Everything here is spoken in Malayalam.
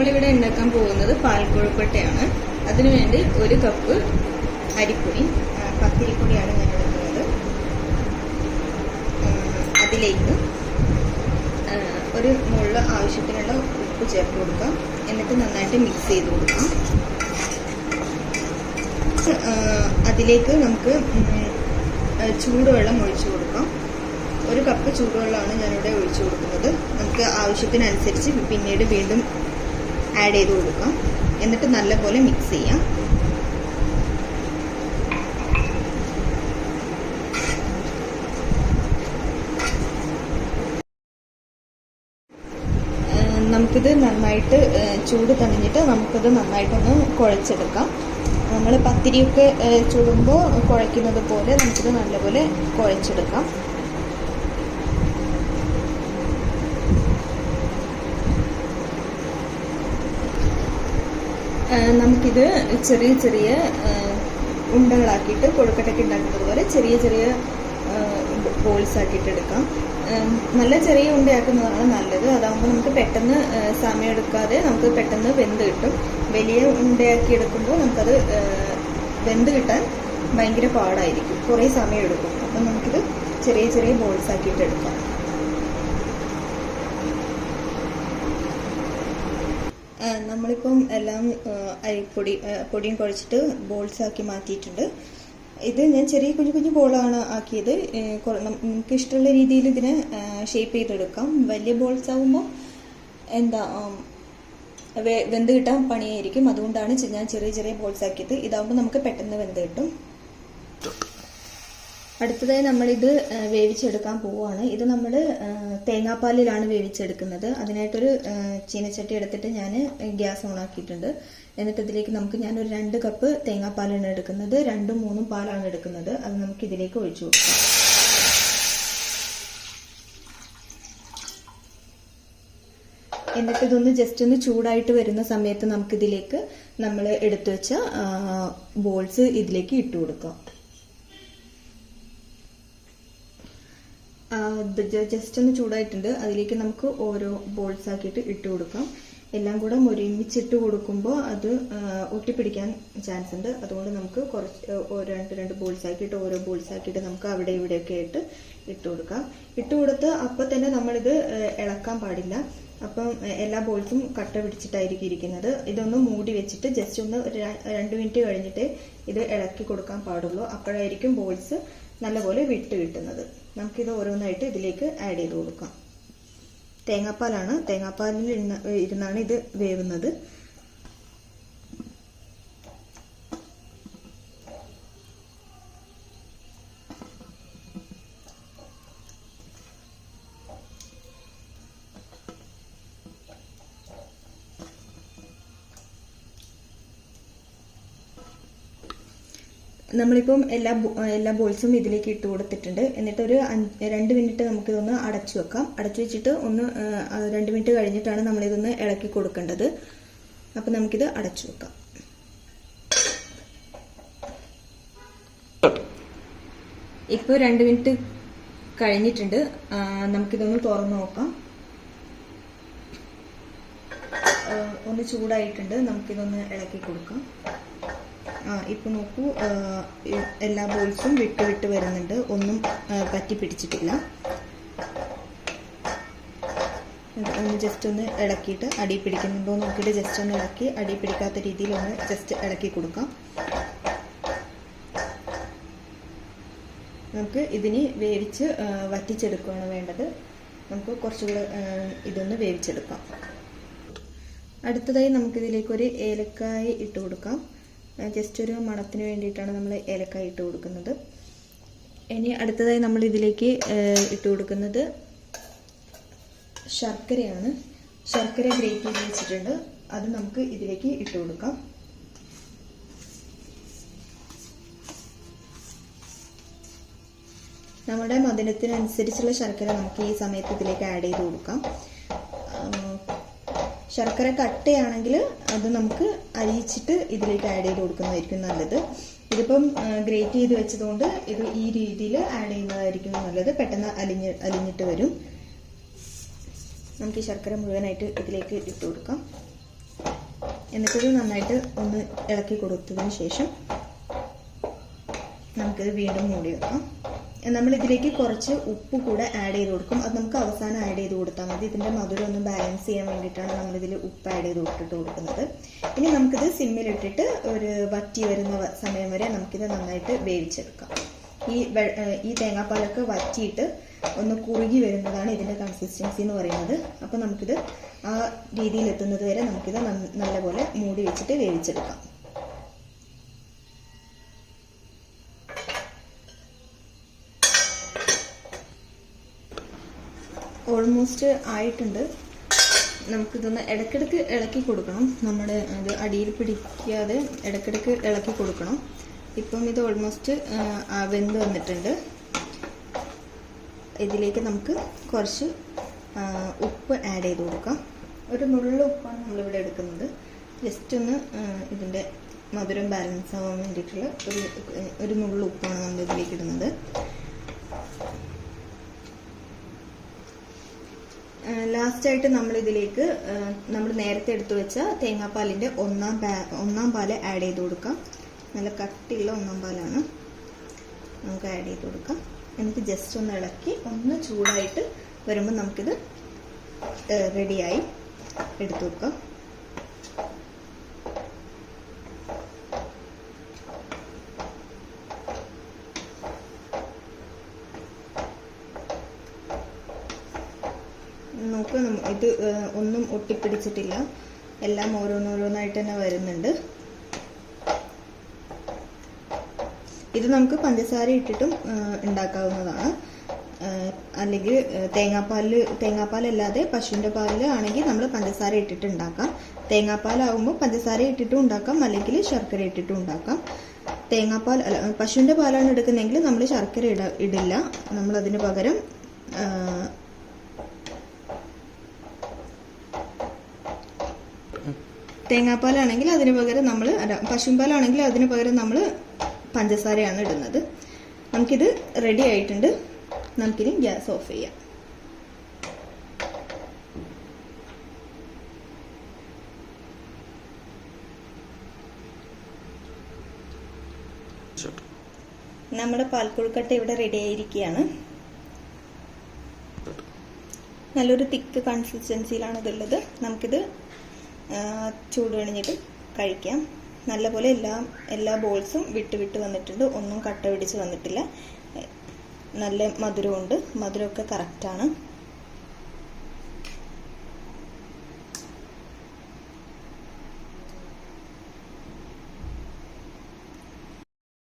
നമ്മളിവിടെ ഉണ്ടാക്കാൻ പോകുന്നത് പാൽക്കൊഴുക്കട്ടയാണ്. അതിനുവേണ്ടി 1 കപ്പ് അരിപ്പൊടി, പത്തിരിപ്പൊടിയാണ് ഞാൻ എടുക്കുന്നത്. അതിലേക്ക് ഒരു മുള്ള ആവശ്യത്തിനുള്ള ഉപ്പ് ചേർത്ത് കൊടുക്കാം. എന്നിട്ട് നന്നായിട്ട് മിക്സ് ചെയ്ത് കൊടുക്കാം. അതിലേക്ക് നമുക്ക് ചൂടുവെള്ളം ഒഴിച്ചു കൊടുക്കാം. 1 കപ്പ് ചൂടുവെള്ളമാണ് ഞാനിവിടെ ഒഴിച്ചു കൊടുക്കുന്നത്. നമുക്ക് ആവശ്യത്തിനനുസരിച്ച് പിന്നീട് വീണ്ടും ആഡ് ചെയ്ത് കൊടുക്കാം. എന്നിട്ട് നല്ലപോലെ മിക്സ് ചെയ്യാം. നമുക്കിത് നന്നായിട്ട് ചൂട് തണിഞ്ഞിട്ട് നമുക്കിത് നന്നായിട്ടൊന്ന് കുഴച്ചെടുക്കാം. നമ്മൾ പത്തിരിയൊക്കെ ചുടുമ്പോൾ കുഴയ്ക്കുന്നത് പോലെ നമുക്കിത് നല്ലപോലെ കുഴച്ചെടുക്കാം. നമുക്കിത് ചെറിയ ചെറിയ ഉണ്ടകളാക്കിയിട്ട് കൊഴുക്കട്ടയ്ക്ക് ഉണ്ടാക്കുന്നത് പോലെ ചെറിയ ചെറിയ ബോൾസ് ആക്കിയിട്ട് എടുക്കാം. നല്ല ചെറിയ ഉണ്ടയാക്കുന്നതാണ് നല്ലത്. അതാകുമ്പോൾ നമുക്ക് പെട്ടെന്ന് സമയം എടുക്കാതെ നമുക്ക് പെട്ടെന്ന് വെന്ത് കിട്ടും. വലിയ ഉണ്ടയാക്കി എടുക്കുമ്പോൾ നമുക്കത് വെന്ത് കിട്ടാൻ ഭയങ്കര പാടായിരിക്കും, കുറേ സമയം എടുക്കും. അപ്പം നമുക്കിത് ചെറിയ ചെറിയ ബോൾസ് ആക്കിയിട്ട് എടുക്കാം. നമ്മളിപ്പം എല്ലാം പൊടിയും കുഴച്ചിട്ട് ബോൾസ് ആക്കി മാറ്റിയിട്ടുണ്ട്. ഇത് ഞാൻ ചെറിയ കുഞ്ഞു കുഞ്ഞു ബോളാണ് ആക്കിയത്. നമുക്ക് ഇഷ്ടമുള്ള രീതിയിൽ ഇതിനെ ഷേപ്പ് ചെയ്തെടുക്കാം. വലിയ ബോൾസ് ആകുമ്പോൾ വെന്ത് കിട്ടാൻ പണിയായിരിക്കും. അതുകൊണ്ടാണ് ഞാൻ ചെറിയ ചെറിയ ബോൾസ് ആക്കിയത്. ഇതാകുമ്പോൾ നമുക്ക് പെട്ടെന്ന് വെന്ത് കിട്ടും. അടുത്തതായി നമ്മളിത് വേവിച്ചെടുക്കാൻ പോവുകയാണ്. ഇത് നമ്മൾ തേങ്ങാപ്പാലിലാണ് വേവിച്ചെടുക്കുന്നത്. അതിനായിട്ടൊരു ചീനച്ചട്ടി എടുത്തിട്ട് ഞാൻ ഗ്യാസ് ഓൺ ആക്കിയിട്ടുണ്ട്. എന്നിട്ട് ഇതിലേക്ക് ഞാനൊരു 2 കപ്പ് തേങ്ങാപ്പാലാണ് എടുക്കുന്നത്. 2-3 പാലാണ് എടുക്കുന്നത്. അത് നമുക്ക് ഇതിലേക്ക് ഒഴിച്ചു കൊടുക്കാം. എന്നിട്ട് ഇതൊന്ന് ജസ്റ്റ് ഒന്ന് ചൂടായിട്ട് വരുന്ന സമയത്ത് നമുക്കിതിലേക്ക് നമ്മൾ എടുത്തു വെച്ച ബോൾസ് ഇതിലേക്ക് ഇട്ട് കൊടുക്കാം. ജസ്റ്റ് ഒന്ന് ചൂടായിട്ടുണ്ട്. അതിലേക്ക് നമുക്ക് ഓരോ ബോൾസ് ആക്കിയിട്ട് ഇട്ട് കൊടുക്കാം. എല്ലാം കൂടെ ഒരുമിച്ചിട്ട് കൊടുക്കുമ്പോൾ അത് ഒട്ടിപ്പിടിക്കാൻ ചാൻസ് ഉണ്ട്. അതുകൊണ്ട് നമുക്ക് കുറച്ച് 2 ബോൾസ് ആക്കിയിട്ട് ഓരോ ബോൾസ് ആക്കിയിട്ട് നമുക്ക് അവിടെ ഇവിടെയൊക്കെ ആയിട്ട് ഇട്ട് കൊടുക്കാം. ഇട്ട് കൊടുത്ത് അപ്പം തന്നെ നമ്മളിത് ഇളക്കാൻ പാടില്ല. അപ്പം എല്ലാ ബോൾസും കട്ട പിടിച്ചിട്ടായിരിക്കും ഇരിക്കുന്നത്. ഇതൊന്ന് മൂടി വെച്ചിട്ട് ജസ്റ്റ് ഒന്ന് 2 മിനിറ്റ് കഴിഞ്ഞിട്ട് ഇത് ഇളക്കി കൊടുക്കാൻ പാടുള്ളൂ. അപ്പോഴായിരിക്കും ബോൾസ് നല്ലപോലെ വിട്ട് കിട്ടുന്നത്. നമുക്കിത് ഓരോന്നായിട്ട് ഇതിലേക്ക് ആഡ് ചെയ്ത് കൊടുക്കാം. തേങ്ങാപ്പാലാണ്, തേങ്ങാപ്പാലിൽ ഇരുന്നാണ് ഇത് വേവുന്നത്. നമ്മളിപ്പം എല്ലാ ബോൾസും ഇതിലേക്ക് ഇട്ട് കൊടുത്തിട്ടുണ്ട്. എന്നിട്ട് ഒരു 2 മിനിറ്റ് നമുക്കിതൊന്ന് അടച്ചു വെക്കാം. അടച്ചു വെച്ചിട്ട് 2 മിനിറ്റ് കഴിഞ്ഞിട്ടാണ് നമ്മളിതൊന്ന് ഇളക്കി കൊടുക്കേണ്ടത്. അപ്പം നമുക്കിത് അടച്ചു വെക്കാം. ഇപ്പോൾ 2 മിനിറ്റ് കഴിഞ്ഞിട്ടുണ്ട്. നമുക്കിതൊന്ന് തുറന്നു നോക്കാം. ഒന്ന് ചൂടായിട്ടുണ്ട്. നമുക്കിതൊന്ന് ഇളക്കി കൊടുക്കാം. ഇപ്പം നോക്കൂ, എല്ലാ ബോൾസും വിട്ട് വരുന്നുണ്ട്. ഒന്നും പറ്റി പിടിച്ചിട്ടില്ല. ഒന്ന് ജസ്റ്റ് ഒന്ന് ഇളക്കിയിട്ട് അടി പിടിക്കുന്നുണ്ടോ നോക്കിയിട്ട് ജസ്റ്റ് ഒന്ന് ഇളക്കി അടി പിടിക്കാത്ത രീതിയിൽ ഒന്ന് ജസ്റ്റ് ഇളക്കി കൊടുക്കാം. നമുക്ക് ഇതിന് വേവിച്ച് വറ്റിച്ചെടുക്കുകയാണ് വേണ്ടത്. നമുക്ക് കുറച്ചുകൂടെ ഇതൊന്ന് വേവിച്ചെടുക്കാം. അടുത്തതായി നമുക്കിതിലേക്ക് ഒരു ഏലക്കായ ഇട്ട് കൊടുക്കാം. ജസ്റ്റ് ഒരു മണത്തിന് വേണ്ടിയിട്ടാണ് നമ്മൾ ഏലക്കായ ഇട്ട് കൊടുക്കുന്നത്. ഇനി അടുത്തതായി നമ്മൾ ഇതിലേക്ക് ഇട്ട് കൊടുക്കുന്നത് ശർക്കരയാണ്. ശർക്കര ഗ്രേറ്റ് ചെയ്ത് വെച്ചിട്ടുണ്ട്. അത് നമുക്ക് ഇതിലേക്ക് ഇട്ട് കൊടുക്കാം. നമ്മുടെ മധുരത്തിനനുസരിച്ചുള്ള ശർക്കര നമുക്ക് ഈ സമയത്ത് ഇതിലേക്ക് ആഡ് ചെയ്ത് കൊടുക്കാം. ശർക്കര കട്ടയാണെങ്കിൽ അത് നമുക്ക് അരിയിച്ചിട്ട് ഇതിലേക്ക് ആഡ് ചെയ്ത് കൊടുക്കുന്നതായിരിക്കും നല്ലത്. ഇതിപ്പം ഗ്രേറ്റ് ചെയ്ത് വെച്ചതുകൊണ്ട് ഇത് ഈ രീതിയിൽ ആഡ് ചെയ്യുന്നതായിരിക്കും നല്ലത്. പെട്ടെന്ന് അലിഞ്ഞിട്ട് വരും. നമുക്ക് ഈ ശർക്കര മുഴുവനായിട്ട് ഇതിലേക്ക് ഇട്ട് കൊടുക്കാം. എന്നിട്ടിത് നന്നായിട്ട് ഒന്ന് ഇളക്കി കൊടുത്തതിന് ശേഷം നമുക്കിത് വീണ്ടും മൂടി വെക്കാം. നമ്മൾ ഇതിലേക്ക് കുറച്ച് ഉപ്പ് കൂടെ ആഡ് ചെയ്ത് കൊടുക്കും. അത് നമുക്ക് അവസാനം ആഡ് ചെയ്ത് കൊടുത്താൽ മതി. ഇതിൻ്റെ മധുരം ഒന്ന് ബാലൻസ് ചെയ്യാൻ വേണ്ടിയിട്ടാണ് നമ്മളിതിൽ ഉപ്പ് ആഡ് ചെയ്ത് കൊടുക്കുന്നത്. ഇനി നമുക്കിത് സിമ്മിലിട്ടിട്ട് ഒരു വറ്റി വരുന്ന സമയം വരെ നമുക്കിത് നന്നായിട്ട് വേവിച്ചെടുക്കാം. ഈ തേങ്ങാപ്പാലൊക്കെ വറ്റിയിട്ട് ഒന്ന് കുറുകി വരുന്നതാണ് ഇതിൻ്റെ കൺസിസ്റ്റൻസി എന്ന് പറയുന്നത്. അപ്പോൾ നമുക്കിത് ആ രീതിയിൽ എത്തുന്നത് വരെ നമുക്കിത് നല്ലപോലെ മൂടി വെച്ചിട്ട് വേവിച്ചെടുക്കാം. ഓൾമോസ്റ്റ് ആയിട്ടുണ്ട്. നമുക്കിതൊന്ന് ഇടയ്ക്കിടയ്ക്ക് ഇളക്കി കൊടുക്കണം. നമ്മുടെ അത് അടിയിൽ പിടിക്കാതെ ഇടയ്ക്കിടയ്ക്ക് ഇളക്കി കൊടുക്കണം. ഇപ്പം ഇത് ഓൾമോസ്റ്റ് വെന്ത് വന്നിട്ടുണ്ട്. ഇതിലേക്ക് നമുക്ക് കുറച്ച് ഉപ്പ് ആഡ് ചെയ്ത് കൊടുക്കാം. ഒരു നുള്ളു ഉപ്പാണ് നമ്മളിവിടെ എടുക്കുന്നത്. ജസ്റ്റ് ഒന്ന് ഇതിൻ്റെ മധുരം ബാലൻസ് ആവാൻ വേണ്ടിയിട്ടുള്ള ഒരു നുള്ളു ഉപ്പാണ് നമ്മൾ ഇതിലേക്ക് ഇടുന്നത്. ലാസ്റ്റായിട്ട് നമ്മളിതിലേക്ക് നമ്മൾ നേരത്തെ എടുത്തു വെച്ച തേങ്ങാപ്പാലിൻ്റെ ഒന്നാം പാല് ആഡ് ചെയ്ത് കൊടുക്കാം. നല്ല കട്ടിയുള്ള ഒന്നാം പാലാണ് നമുക്ക് ആഡ് ചെയ്ത് കൊടുക്കാം. എന്നിട്ട് ജസ്റ്റ് ഒന്ന് ഇളക്കി ഒന്ന് ചൂടായിട്ട് വരുമ്പോൾ നമുക്കിത് റെഡിയായി എടുത്തു വെക്കാം. നോക്കുക, ഇത് ഒന്നും ഒട്ടിപ്പിടിച്ചിട്ടില്ല. എല്ലാം ഓരോന്നോരോന്നായിട്ട് തന്നെ വരുന്നുണ്ട്. ഇത് നമുക്ക് പഞ്ചസാര ഇട്ടിട്ടും ഉണ്ടാക്കാവുന്നതാണ്. അല്ലെങ്കിൽ തേങ്ങാപ്പാലല്ലാതെ പശുവിൻ്റെ പാലിൽ ആണെങ്കിൽ നമ്മൾ പഞ്ചസാര ഇട്ടിട്ട് ഉണ്ടാക്കാം. തേങ്ങാപ്പാലാവുമ്പോൾ പഞ്ചസാര ഇട്ടിട്ടും ഉണ്ടാക്കാം, അല്ലെങ്കിൽ ശർക്കര ഇട്ടിട്ടും ഉണ്ടാക്കാം. പശുവിൻ്റെ പാലാണ് എടുക്കുന്നതെങ്കിൽ നമ്മൾ ശർക്കര ഇടില്ല. നമ്മളതിന് പകരം തേങ്ങാപ്പാലാണെങ്കിൽ അതിന് പകരം പശുമ്പാലാണെങ്കിൽ അതിന് പകരം നമ്മൾ പഞ്ചസാരയാണ് ഇടുന്നത്. നമുക്കിത് റെഡി ആയിട്ടുണ്ട്. നമുക്കിനി ഗ്യാസ് ഓഫ് ചെയ്യാം. നമ്മുടെ പാൽക്കൊഴുക്കട്ട ഇവിടെ റെഡി ആയിരിക്കുകയാണ്. നല്ലൊരു തിക്ക് കൺസിസ്റ്റൻസിയിലാണ് ഇതുള്ളത്. നമുക്കിത് ചൂട് കഴിഞ്ഞിട്ട് കഴിക്കാം. നല്ലപോലെ എല്ലാ ബോൾസും വിട്ട് വന്നിട്ടുണ്ട്. ഒന്നും കട്ട പിടിച്ച് വന്നിട്ടില്ല. നല്ല മധുരമുണ്ട്. മധുരമൊക്കെ കറക്റ്റാണ്.